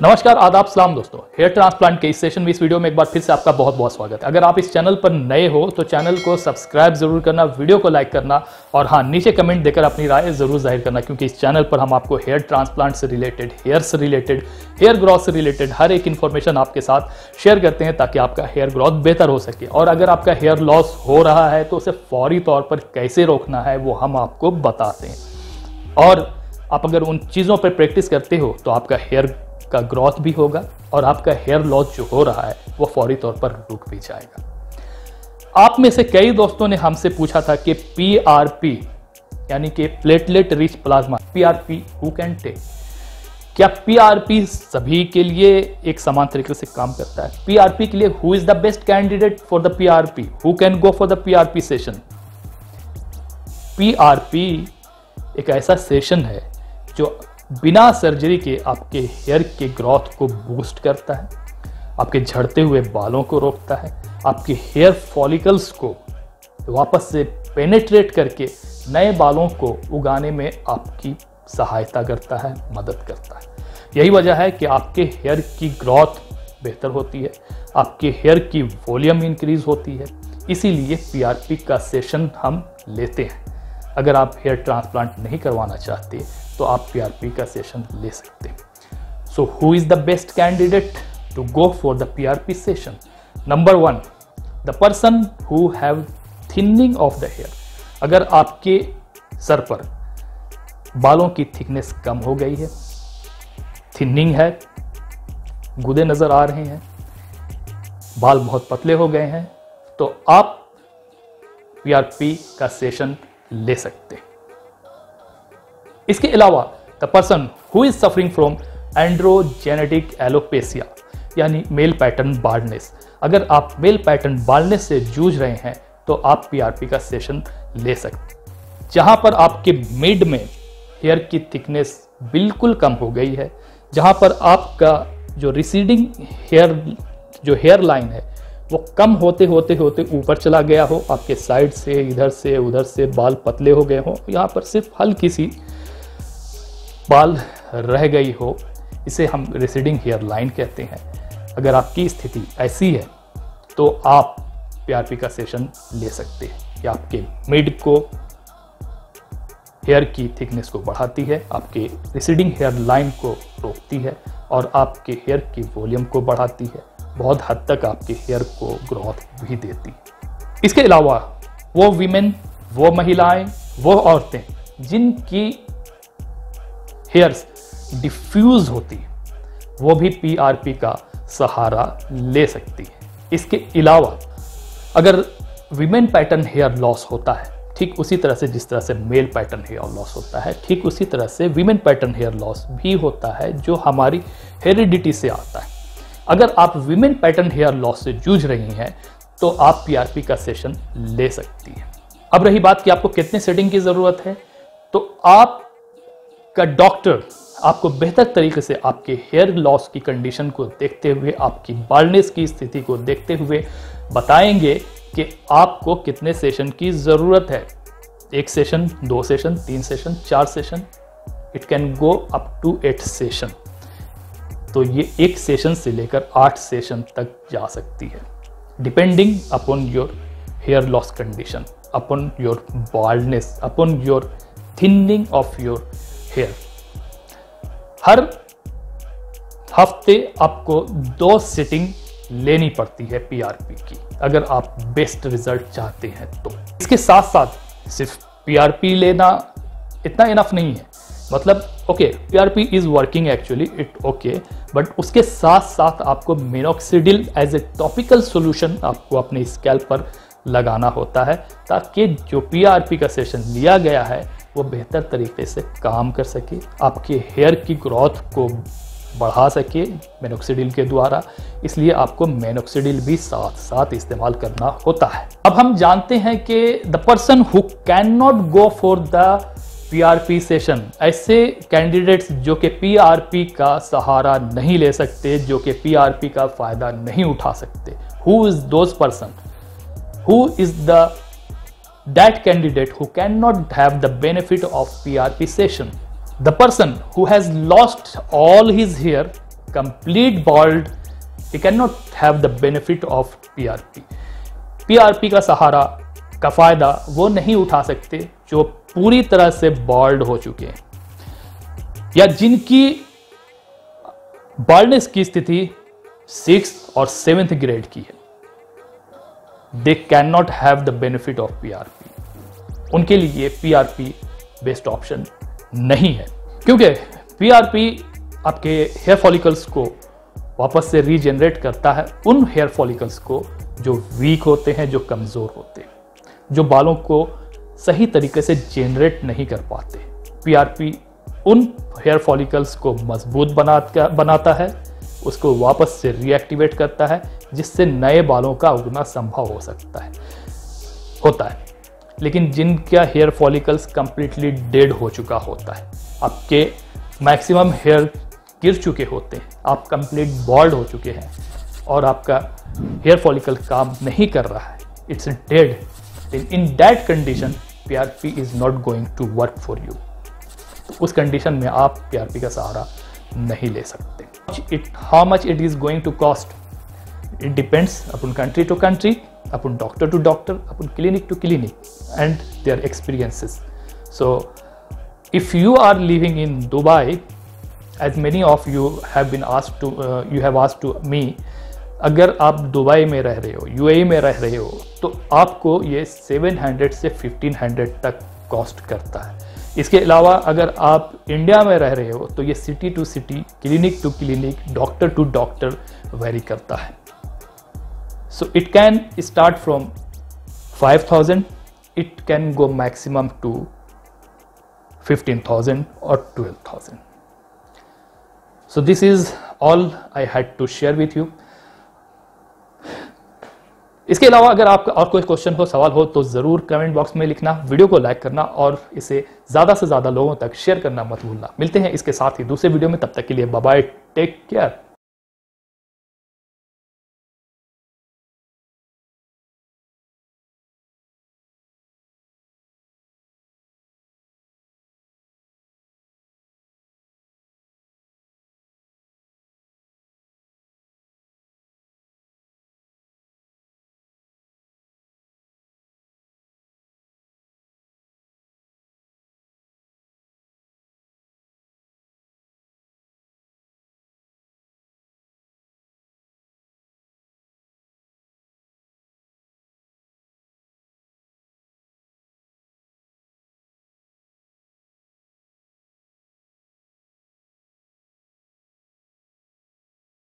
नमस्कार, आदाब, सलाम दोस्तों। हेयर ट्रांसप्लांट के इस सेशन में, इस वीडियो में एक बार फिर से आपका बहुत बहुत स्वागत है। अगर आप इस चैनल पर नए हो तो चैनल को सब्सक्राइब जरूर करना, वीडियो को लाइक करना और हाँ, नीचे कमेंट देकर अपनी राय जरूर जाहिर करना, क्योंकि इस चैनल पर हम आपको हेयर ट्रांसप्लांट से रिलेटेड, हेयर से रिलेटेड, हेयर ग्रोथ से रिलेटेड हर एक इन्फॉर्मेशन आपके साथ शेयर करते हैं ताकि आपका हेयर ग्रोथ बेहतर हो सके। और अगर आपका हेयर लॉस हो रहा है तो उसे फौरी तौर पर कैसे रोकना है वो हम आपको बताते हैं। और आप अगर उन चीज़ों पर प्रैक्टिस करते हो तो आपका हेयर का ग्रोथ भी होगा और आपका हेयर लॉस जो हो रहा है वो फौरी तौर पर रुक भी जाएगा। आप में से कई दोस्तों ने हमसे पूछा था कि पीआरपी यानी कि platelet rich plasma, PRP who can take, क्या पीआरपी सभी के लिए एक समान तरीके से काम करता है? पीआरपी के लिए who is the best candidate for the PRP, who can go for the PRP session? PRP एक ऐसा सेशन है जो बिना सर्जरी के आपके हेयर के ग्रोथ को बूस्ट करता है, आपके झड़ते हुए बालों को रोकता है, आपके हेयर फॉलिकल्स को वापस से पेनेट्रेट करके नए बालों को उगाने में आपकी सहायता करता है, मदद करता है। यही वजह है कि आपके हेयर की ग्रोथ बेहतर होती है, आपके हेयर की वॉल्यूम इंक्रीज होती है। इसीलिए पीआरपी का सेशन हम लेते हैं। अगर आप हेयर ट्रांसप्लांट नहीं करवाना चाहते तो आप पीआरपी का सेशन ले सकते हैं। So who is the best candidate to go for the PRP session? Number 1, the person who have thinning of the hair. अगर आपके सर पर बालों की थिकनेस कम हो गई है, थिनिंग है, गुदे नजर आ रहे हैं, बाल बहुत पतले हो गए हैं, तो आप पीआरपी का सेशन ले सकते हैं। इसके अलावा the person who is suffering from androgenetic alopecia यानी मेल पैटर्न बाल्डनेस, अगर आप मेल पैटर्न बाल्डनेस से जूझ रहे हैं तो आप पीआरपी का सेशन ले सकते हैं। जहां पर आपके मिड में हेयर की थिकनेस बिल्कुल कम हो गई है, जहां पर आपका जो रिसीडिंग हेयर, जो हेयर लाइन है वो कम होते होते होते ऊपर चला गया हो, आपके साइड से, इधर से, उधर से बाल पतले हो गए हो, यहाँ पर सिर्फ हल्की सी बाल रह गई हो, इसे हम रिसीडिंग हेयर लाइन कहते हैं। अगर आपकी स्थिति ऐसी है तो आप पीआरपी का सेशन ले सकते हैं। ये आपके मिड को, हेयर की थिकनेस को बढ़ाती है, आपके रिसीडिंग हेयर लाइन को रोकती है और आपके हेयर की वॉल्यूम को बढ़ाती है, बहुत हद तक आपके हेयर को ग्रोथ भी देती है। इसके अलावा वो विमेन, वो महिलाएं, वो औरतें जिनकी हेयर्स डिफ्यूज होती है, वो भी पीआरपी का सहारा ले सकती है। इसके अलावा अगर विमेन पैटर्न हेयर लॉस होता है, ठीक उसी तरह से जिस तरह से मेल पैटर्न हेयर लॉस होता है, ठीक उसी तरह से विमेन पैटर्न हेयर लॉस भी होता है जो हमारी हेरिडिटी से आता है। अगर आप विमेन पैटर्न हेयर लॉस से जूझ रही हैं तो आप पीआरपी का सेशन ले सकती हैं। अब रही बात कि आपको कितने सेटिंग की जरूरत है, तो आपका डॉक्टर आपको बेहतर तरीके से आपके हेयर लॉस की कंडीशन को देखते हुए, आपकी बाल्डनेस की स्थिति को देखते हुए बताएंगे कि आपको कितने सेशन की जरूरत है। 1 session, 2 session, 3 session, 4 session, it can go up to 8 session. तो ये 1 सेशन से लेकर 8 सेशन तक जा सकती है, depending upon your hair loss condition, upon your baldness, upon your thinning of your hair. हर हफ्ते आपको 2 सेटिंग लेनी पड़ती है पीआरपी की, अगर आप बेस्ट रिजल्ट चाहते हैं तो। इसके साथ साथ सिर्फ पीआरपी लेना इतना इनफ नहीं है। मतलब okay, PRP is working actually, it okay, but उसके साथ साथ आपको minoxidil as a topical solution आपको अपने स्कैल्प पर लगाना होता है, ताकि जो पीआरपी का सेशन लिया गया है वो बेहतर तरीके से काम कर सके, आपके हेयर की ग्रोथ को बढ़ा सके मिनोक्सिडिल के द्वारा। इसलिए आपको मिनोक्सिडिल भी साथ साथ इस्तेमाल करना होता है। अब हम जानते हैं कि the person who can not go for the PRP session, ऐसे कैंडिडेट्स जो कि पीआरपी का सहारा नहीं ले सकते, जो कि पीआरपी का फायदा नहीं उठा सकते। Who is those person, who is the that candidate who cannot have the benefit of PRP session? The person who has lost all his hair complete bald, he cannot have the benefit of PRP. PRP का सहारा का फायदा वो नहीं उठा सकते जो पूरी तरह से बॉल्ड हो चुके हैं या जिनकी बाल्डनेस की स्थिति 6th और 7th ग्रेड की है. They can not have the benefit of PRP. उनके लिए PRP बेस्ट ऑप्शन नहीं है, क्योंकि PRP आपके हेयर फॉलिकल्स को वापस से रीजनरेट करता है, उन हेयर फॉलिकल्स को जो वीक होते हैं, जो कमज़ोर होते हैं, जो बालों को सही तरीके से जनरेट नहीं कर पाते. PRP उन हेयर फॉलिकल्स को मजबूत बनाता है, उसको वापस से रीएक्टिवेट करता है, जिससे नए बालों का उगना संभव होता है. लेकिन जिनका हेयर फॉलिकल्स कंप्लीटली डेड हो चुका होता है, आपके मैक्सिमम हेयर गिर चुके होते हैं, आप कंप्लीट बॉल्ड हो चुके हैं और आपका हेयर फॉलिकल काम नहीं कर रहा है, it's dead, in that condition PRP is not going to work for you. उस कंडीशन में आप PRP का सहारा नहीं ले सकते. How much it is going to cost, it depends upon country to country, upon doctor to doctor, upon clinic to clinic and their experiences. So if you are living in Dubai, as many of you have been asked to you have asked to me, अगर आप Dubai में रह रहे हो, UAE में रह रहे हो, तो आपको ये 700 से 1500 तक कॉस्ट करता है. इसके अलावा अगर आप इंडिया में रह रहे हो तो ये city to city, clinic to clinic, doctor to doctor vary करता है. So it can start from 5,000, it can go maximum to 15,000 or 12,000. So this is all I had to share with you. इसके अलावा अगर आपका और कोई question हो, सवाल हो तो ज़रूर कमेंट बॉक्स में लिखना, वीडियो को लाइक करना और इसे ज़्यादा से ज़्यादा लोगों तक शेयर करना मत भूलना. मिलते हैं इसके साथ ही दूसरे वीडियो में, तब तक के लिए बाय बाय, टेक केयर.